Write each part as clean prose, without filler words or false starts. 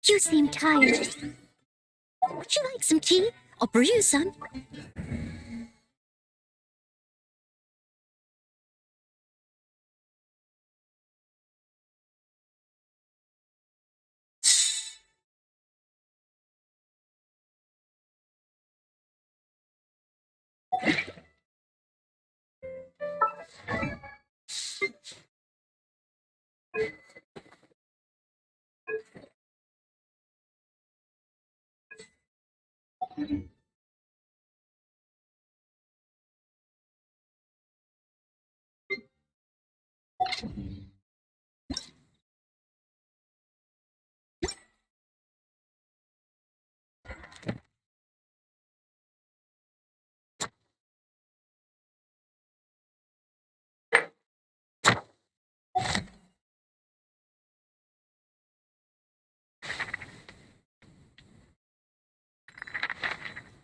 You seem tired. Would you like some tea? I'll brew you some.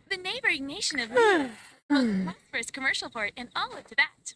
The neighboring nation of Noelle, most prosperous commercial port in all of Tibet.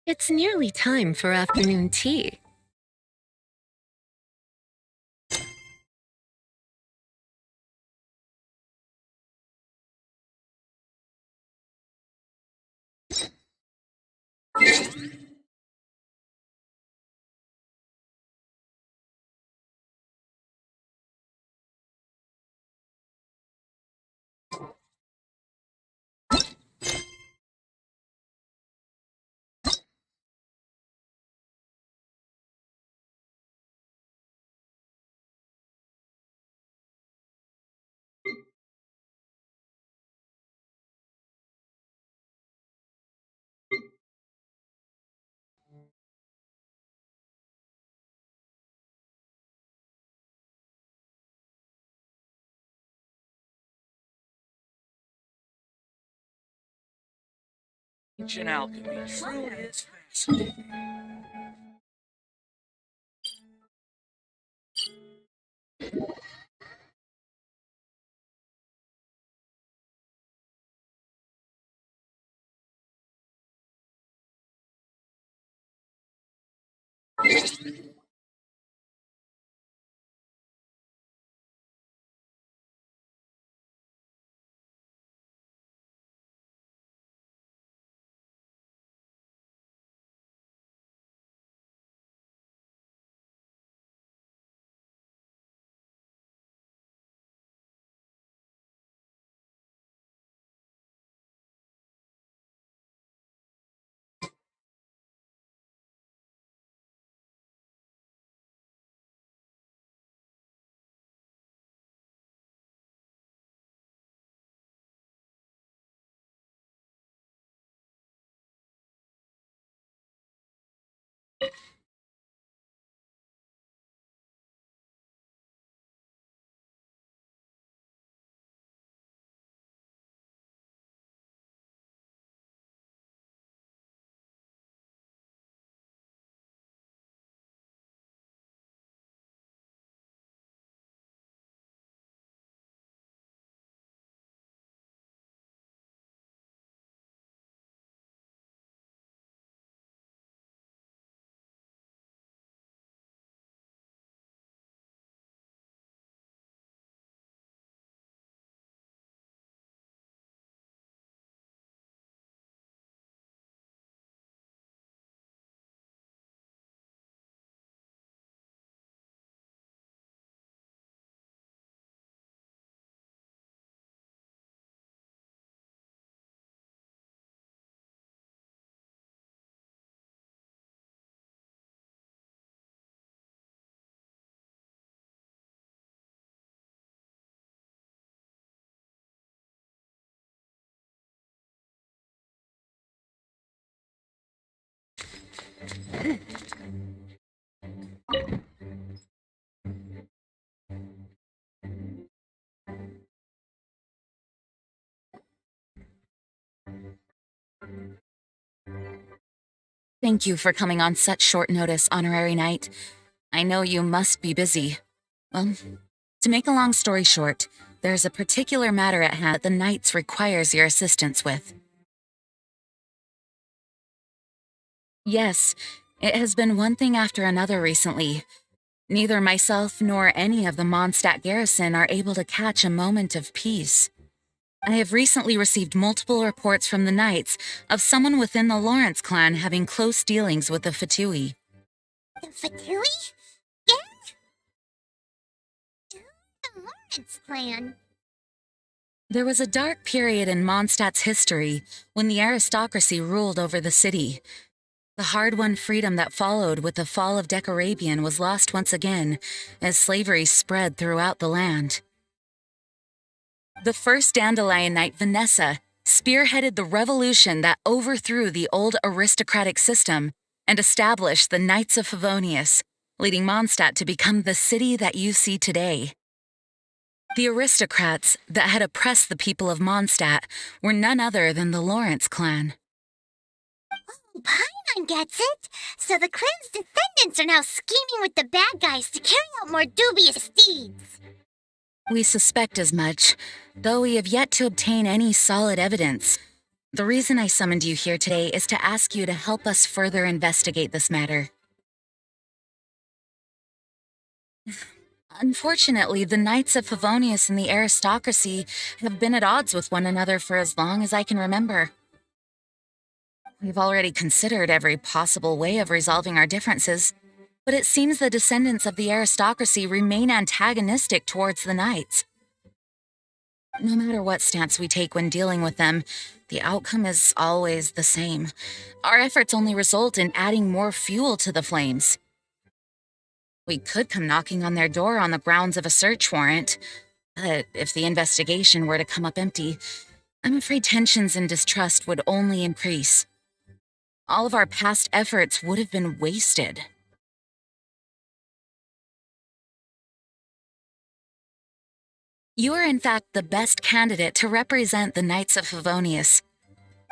It's nearly time for afternoon tea. Ancient alchemy truly is fascinating. Thank you for coming on such short notice, Honorary Knight. I know you must be busy. Well, to make a long story short, there's a particular matter at hand that the Knights requires your assistance with. Yes, it has been one thing after another recently. Neither myself nor any of the Mondstadt garrison are able to catch a moment of peace. I have recently received multiple reports from the Knights of someone within the Lawrence clan having close dealings with the Fatui. The Fatui? Yeah? The Lawrence clan. There was a dark period in Mondstadt's history when the aristocracy ruled over the city. The hard-won freedom that followed with the fall of Decarabian was lost once again as slavery spread throughout the land. The first Dandelion Knight, Vanessa, spearheaded the revolution that overthrew the old aristocratic system and established the Knights of Favonius, leading Mondstadt to become the city that you see today. The aristocrats that had oppressed the people of Mondstadt were none other than the Lawrence clan. Oh, Paimon gets it. So the clan's descendants are now scheming with the bad guys to carry out more dubious deeds. We suspect as much, though we have yet to obtain any solid evidence. The reason I summoned you here today is to ask you to help us further investigate this matter. Unfortunately, the Knights of Favonius and the aristocracy have been at odds with one another for as long as I can remember. We've already considered every possible way of resolving our differences, but it seems the descendants of the aristocracy remain antagonistic towards the Knights. No matter what stance we take when dealing with them, the outcome is always the same. Our efforts only result in adding more fuel to the flames. We could come knocking on their door on the grounds of a search warrant, but if the investigation were to come up empty, I'm afraid tensions and distrust would only increase. All of our past efforts would have been wasted. You are in fact the best candidate to represent the Knights of Favonius.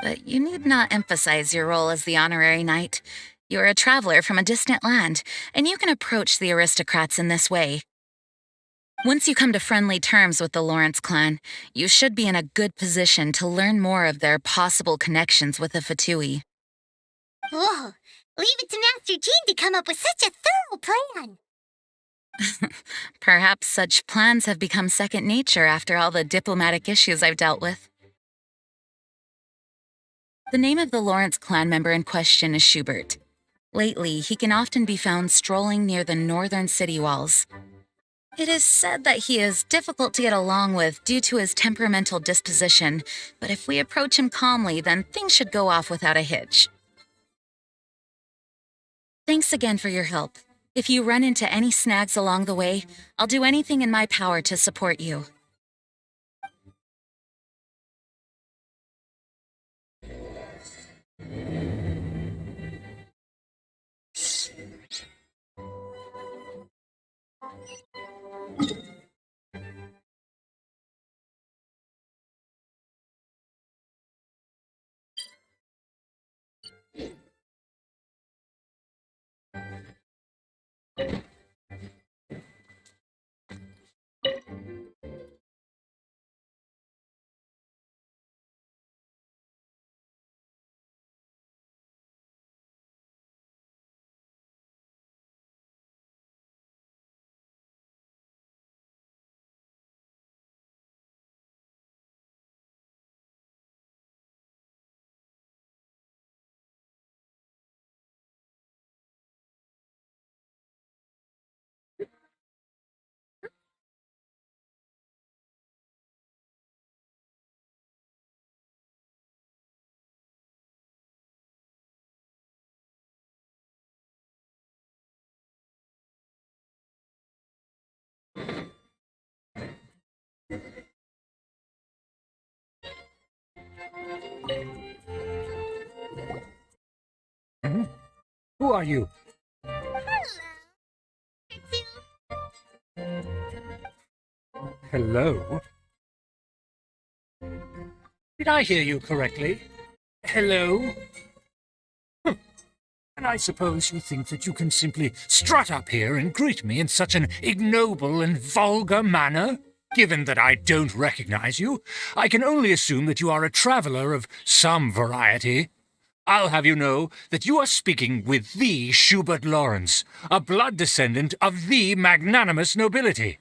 But you need not emphasize your role as the honorary knight. You're a traveler from a distant land, and you can approach the aristocrats in this way. Once you come to friendly terms with the Lawrence clan, you should be in a good position to learn more of their possible connections with the Fatui. Whoa, leave it to Master Jean to come up with such a thorough plan. Perhaps such plans have become second nature after all the diplomatic issues I've dealt with. The name of the Lawrence clan member in question is Schubert. Lately, he can often be found strolling near the northern city walls. It is said that he is difficult to get along with due to his temperamental disposition, but if we approach him calmly, then things should go off without a hitch. Thanks again for your help. If you run into any snags along the way, I'll do anything in my power to support you. Who are you? Hello? Did I hear you correctly? Hello? And I suppose you think that you can simply strut up here and greet me in such an ignoble and vulgar manner? Given that I don't recognize you, I can only assume that you are a traveler of some variety. I'll have you know that you are speaking with the Schubert Lawrence, a blood descendant of the magnanimous nobility.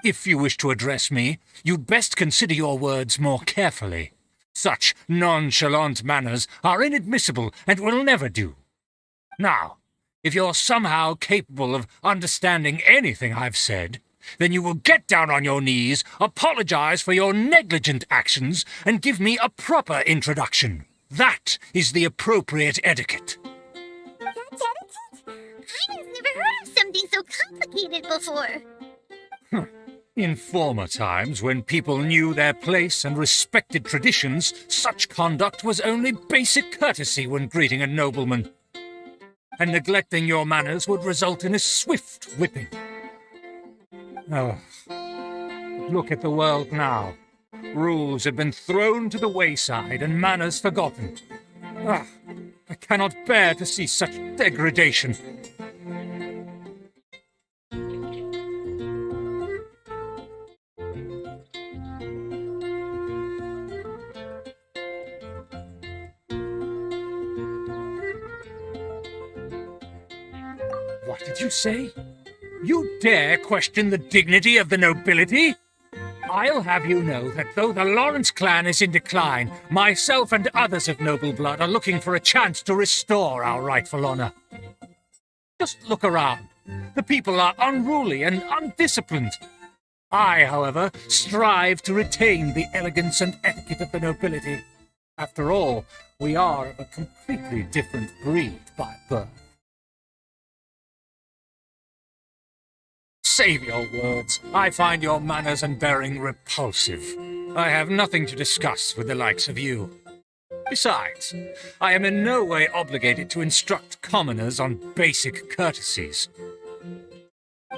If you wish to address me, you'd best consider your words more carefully. Such nonchalant manners are inadmissible and will never do. Now, if you're somehow capable of understanding anything I've said, then you will get down on your knees, apologize for your negligent actions, and give me a proper introduction. That is the appropriate etiquette. That's etiquette? I've never heard of something so complicated before. In former times, when people knew their place and respected traditions, such conduct was only basic courtesy when greeting a nobleman. And neglecting your manners would result in a swift whipping. Oh, look at the world now. Rules have been thrown to the wayside and manners forgotten. I cannot bear to see such degradation. What did you say? You dare question the dignity of the nobility? I'll have you know that though the Lawrence clan is in decline, myself and others of noble blood are looking for a chance to restore our rightful honor. Just look around. The people are unruly and undisciplined. I, however, strive to retain the elegance and etiquette of the nobility. After all, we are of a completely different breed by birth. Save your words. I find your manners and bearing repulsive. I have nothing to discuss with the likes of you. Besides, I am in no way obligated to instruct commoners on basic courtesies.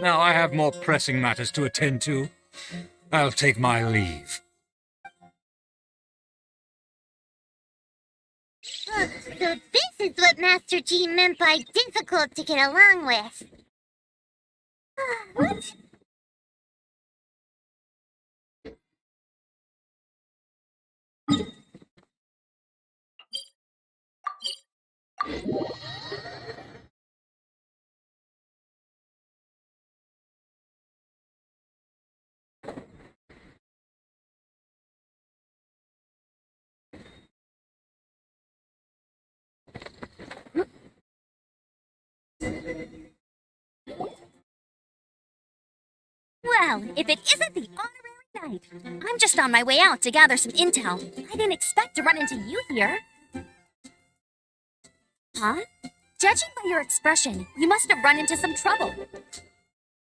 Now I have more pressing matters to attend to. I'll take my leave. So this is what Master G meant by difficult to get along with. What? Well, if it isn't the honorary knight, I'm just on my way out to gather some intel. I didn't expect to run into you here. Huh? Judging by your expression, you must have run into some trouble.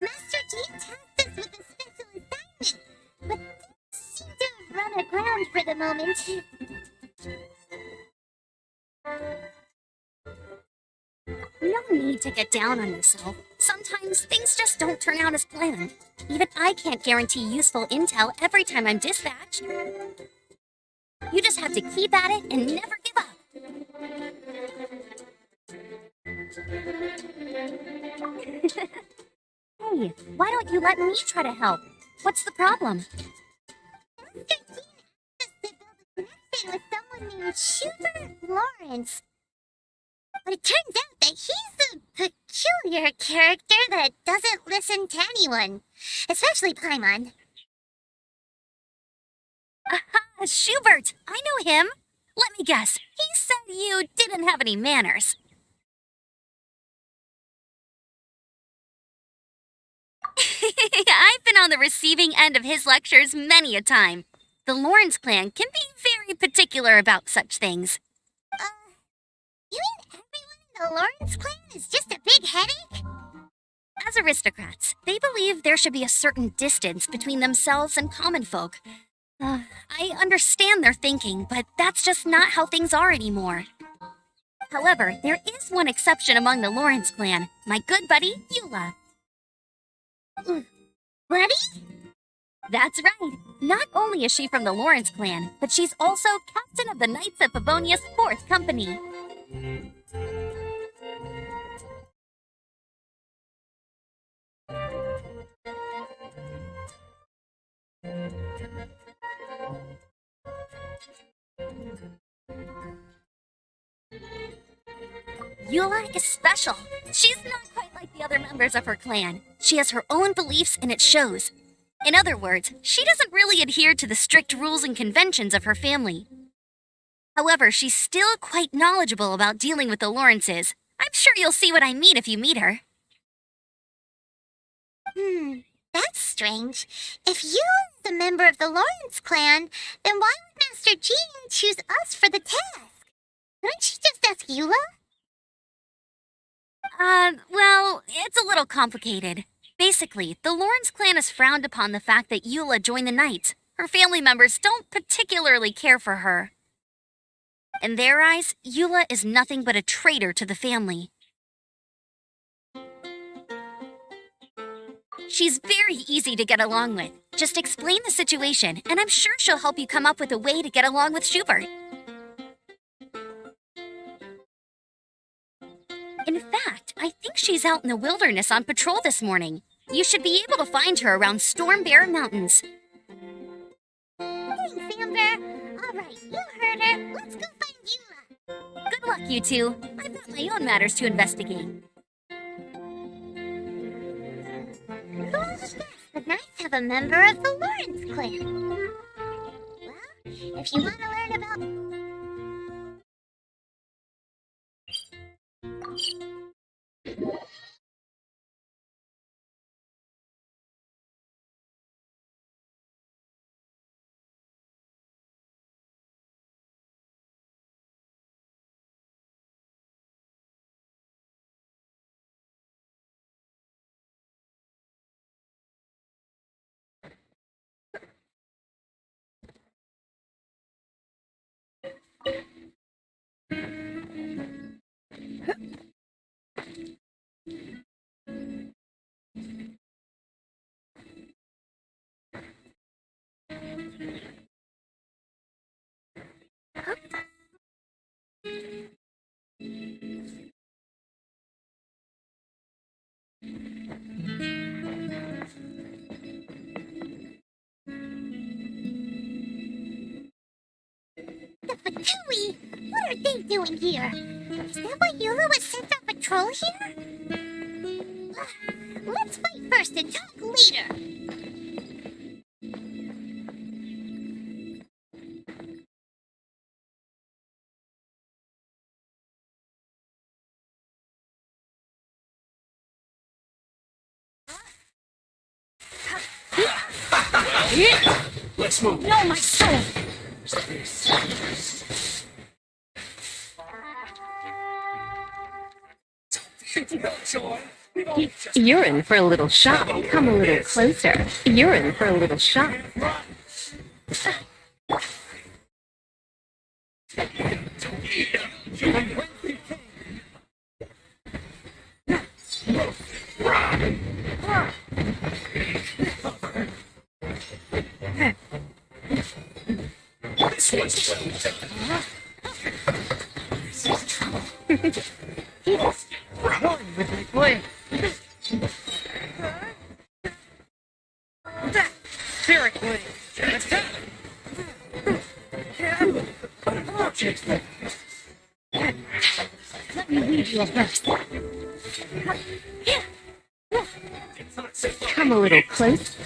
Master G tasked us with a special assignment, but things seem to have run aground for the moment. No need to get down on yourself. Sometimes things just don't turn out as planned. Even I can't guarantee useful intel every time I'm dispatched. You just have to keep at it and never give up. Hey, why don't you let me try to help? What's the problem? Master G asked us to build a connection with someone named Schubert Lawrence. But it turns out that he's a peculiar character that doesn't listen to anyone, especially Paimon. Aha, Schubert! I know him! Let me guess, he said you didn't have any manners. I've been on the receiving end of his lectures many a time. The Lawrence clan can be very particular about such things. You mean everyone in the Lawrence clan is just a big headache? As aristocrats, they believe there should be a certain distance between themselves and common folk. I understand their thinking, but that's just not how things are anymore. However, there is one exception among the Lawrence clan, my good buddy, Eula. Buddy? That's right. Not only is she from the Lawrence clan, but she's also captain of the Knights of Favonia's 4th Company. Eula is special. She's not quite like the other members of her clan. She has her own beliefs and it shows. In other words, she doesn't really adhere to the strict rules and conventions of her family. However, she's still quite knowledgeable about dealing with the Lawrences. I'm sure you'll see what I mean if you meet her. That's strange. If you is a member of the Lawrence clan, then why would Master G choose us for the task? Couldn't she just ask Eula? Well, it's a little complicated. Basically, the Lawrence clan has frowned upon the fact that Eula joined the Knights. Her family members don't particularly care for her. In their eyes, Eula is nothing but a traitor to the family. She's very easy to get along with. Just explain the situation, and I'm sure she'll help you come up with a way to get along with Schubert. In fact, I think she's out in the wilderness on patrol this morning. You should be able to find her around Storm Bear Mountains. Thanks, Amber. All right, you heard her. Let's go find Eula. Good luck, you two. I've got my own matters to investigate. Who else guessed the Knights have a member of the Lawrence clan? Well, if you want to learn about... The Fatui! What are they doing here? Is that why Eula was sent on patrol here? Let's fight first and talk later. Let's move. No, my soul! You're in for a little shock. Come a little closer. You're in for a little shock. Come a little close.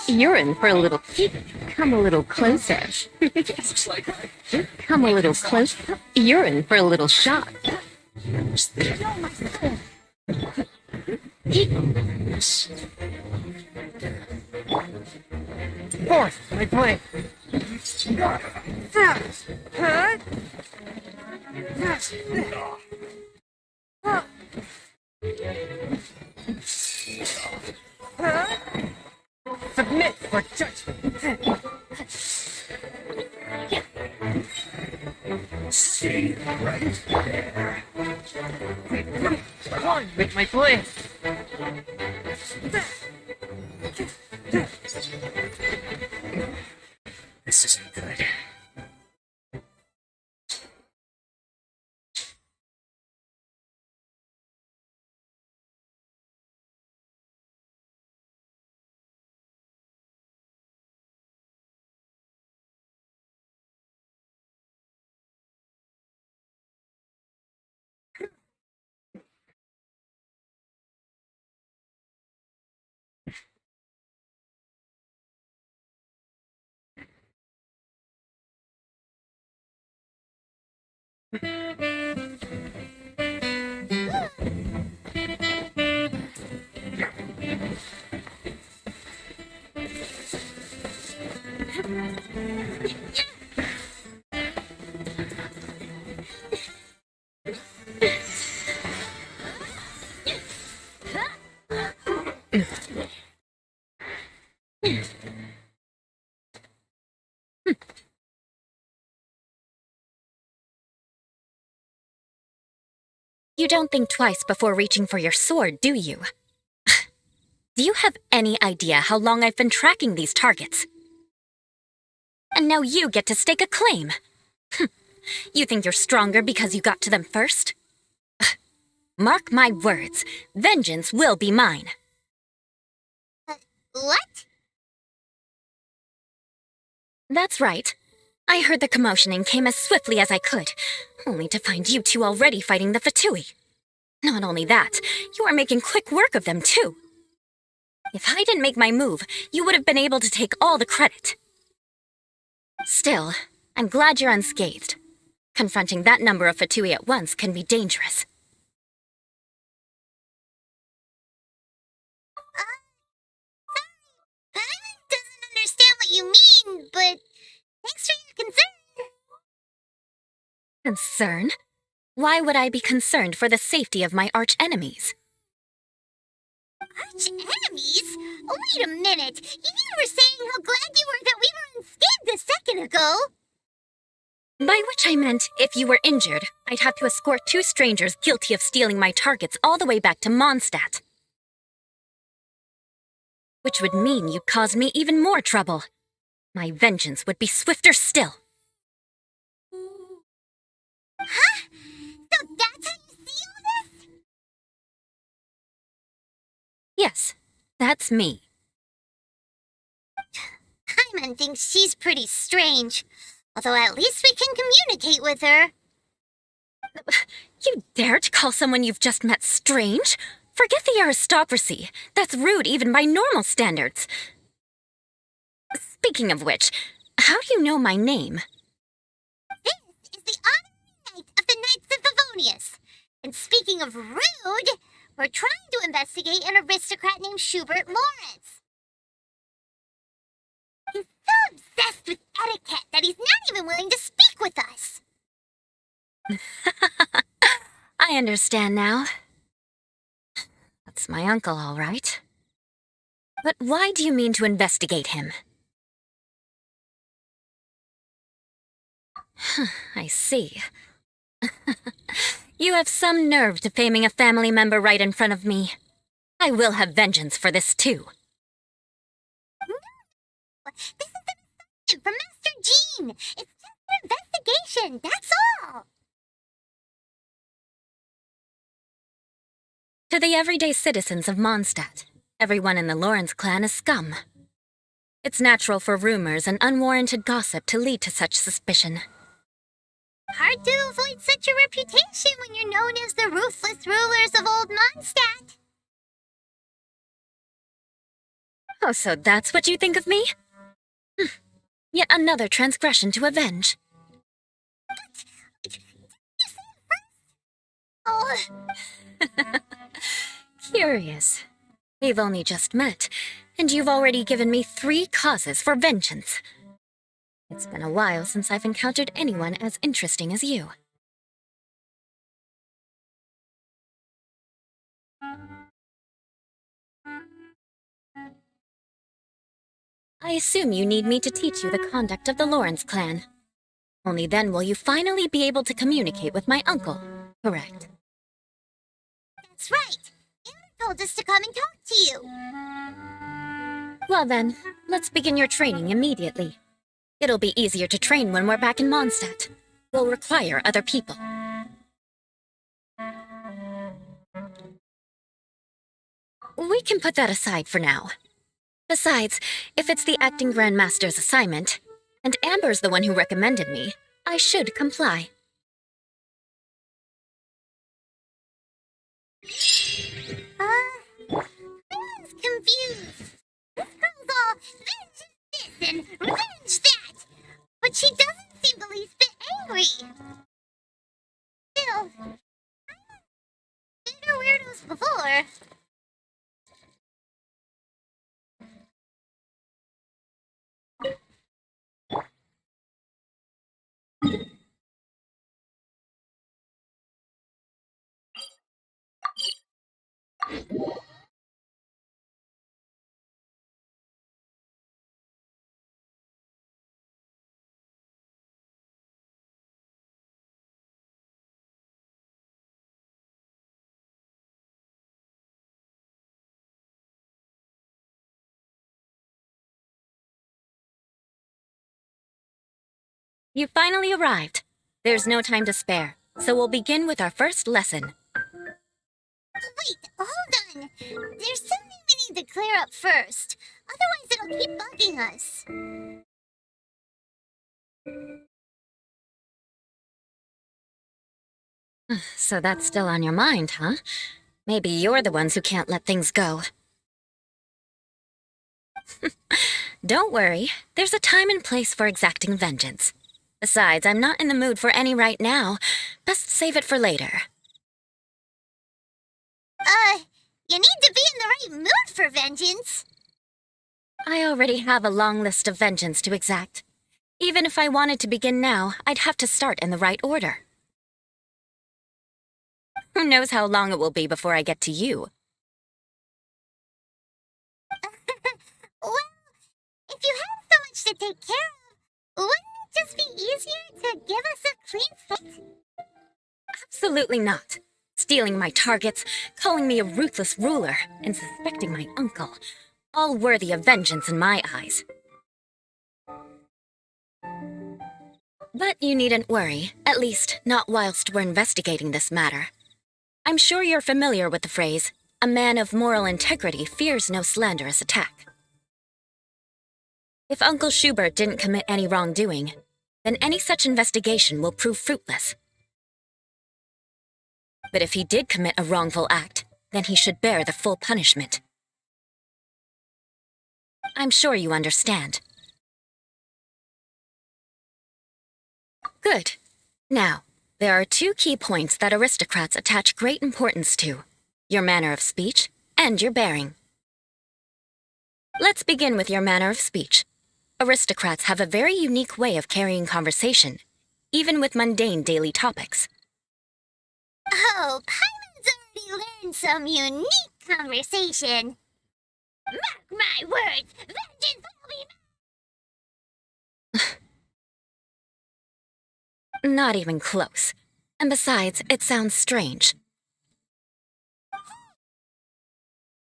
You're in for a little. Come a little closer. Come a little closer. You're in for a little shock. Force, my point. Submit for judgment. Stay right there. On with my boy. This isn't good. You don't think twice before reaching for your sword, do you? Do you have any idea how long I've been tracking these targets? And now you get to stake a claim. You think you're stronger because you got to them first? Mark my words, vengeance will be mine. What? That's right. I heard the commotion and came as swiftly as I could, only to find you two already fighting the Fatui. Not only that, you are making quick work of them too. If I didn't make my move, you would have been able to take all the credit. Still, I'm glad you're unscathed. Confronting that number of Fatui at once can be dangerous. Paimon doesn't understand what you mean, but thanks for your concern. Concern? Why would I be concerned for the safety of my arch-enemies? Arch-enemies? Wait a minute! You were saying how glad you were that we were unscathed a second ago! By which I meant, if you were injured, I'd have to escort two strangers guilty of stealing my targets all the way back to Mondstadt. Which would mean you'd cause me even more trouble. my vengeance would be swifter still. Huh? So that's how you see all this? Yes, that's me. Paimon thinks she's pretty strange. Although at least we can communicate with her. You dare to call someone you've just met strange? Forget the aristocracy. That's rude even by normal standards. Speaking of which, how do you know my name? This is the honorary knight of the Knights of Favonius. And speaking of rude, we're trying to investigate an aristocrat named Schubert Lawrence. He's so obsessed with etiquette that he's not even willing to speak with us. I understand now. That's my uncle, all right. But why do you mean to investigate him? I see. You have some nerve defaming a family member right in front of me. I will have vengeance for this, too. This is an assignment from Master Jean. It's just an investigation, that's all. To the everyday citizens of Mondstadt, everyone in the Lawrence clan is scum. It's natural for rumors and unwarranted gossip to lead to such suspicion. Hard to avoid such a reputation when you're known as the ruthless rulers of Old Mondstadt. Oh, so that's what you think of me? Yet another transgression to avenge. Oh, Curious. We've only just met, and you've already given me 3 causes for vengeance. It's been a while since I've encountered anyone as interesting as you. I assume you need me to teach you the conduct of the Lawrence clan. Only then will you finally be able to communicate with my uncle, correct? that's right. Anna told us to come and talk to you. Well then, let's begin your training immediately. It'll be easier to train when we're back in Mondstadt. We'll require other people. We can put that aside for now. Besides, if it's the acting Grandmaster's assignment, and Amber's the one who recommended me, I should comply. I was confused. This girl's all vengeance this and revenge that. But she doesn't seem the least bit angry. Still, I've seen her weirdos before. You finally arrived. There's no time to spare, so we'll begin with our first lesson. Wait, hold on. There's something we need to clear up first. Otherwise, it'll keep bugging us. So that's still on your mind, huh? Maybe you're the ones who can't let things go. Don't worry, there's a time and place for exacting vengeance. Besides, I'm not in the mood for any right now. Best save it for later. You need to be in the right mood for vengeance. I already have a long list of vengeance to exact. Even if I wanted to begin now, I'd have to start in the right order. Who knows how long it will be before I get to you? Well, if you have so much to take care of, wouldn't it just be easier to give us a clean slate? Absolutely not. Stealing my targets, calling me a ruthless ruler, and suspecting my uncle. All worthy of vengeance in my eyes. But you needn't worry, at least not whilst we're investigating this matter. I'm sure you're familiar with the phrase, a man of moral integrity fears no slanderous attack. If Uncle Schubert didn't commit any wrongdoing, then any such investigation will prove fruitless. But if he did commit a wrongful act, then he should bear the full punishment. I'm sure you understand. Good. Now, there are two key points that aristocrats attach great importance to: your manner of speech and your bearing. Let's begin with your manner of speech. Aristocrats have a very unique way of carrying conversation, even with mundane daily topics. Oh, Paimon's already learned some unique conversation. Mark my words, vengeance will be Not even close. And besides, it sounds strange.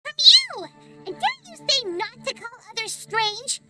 from you! And dare you say not to call others strange?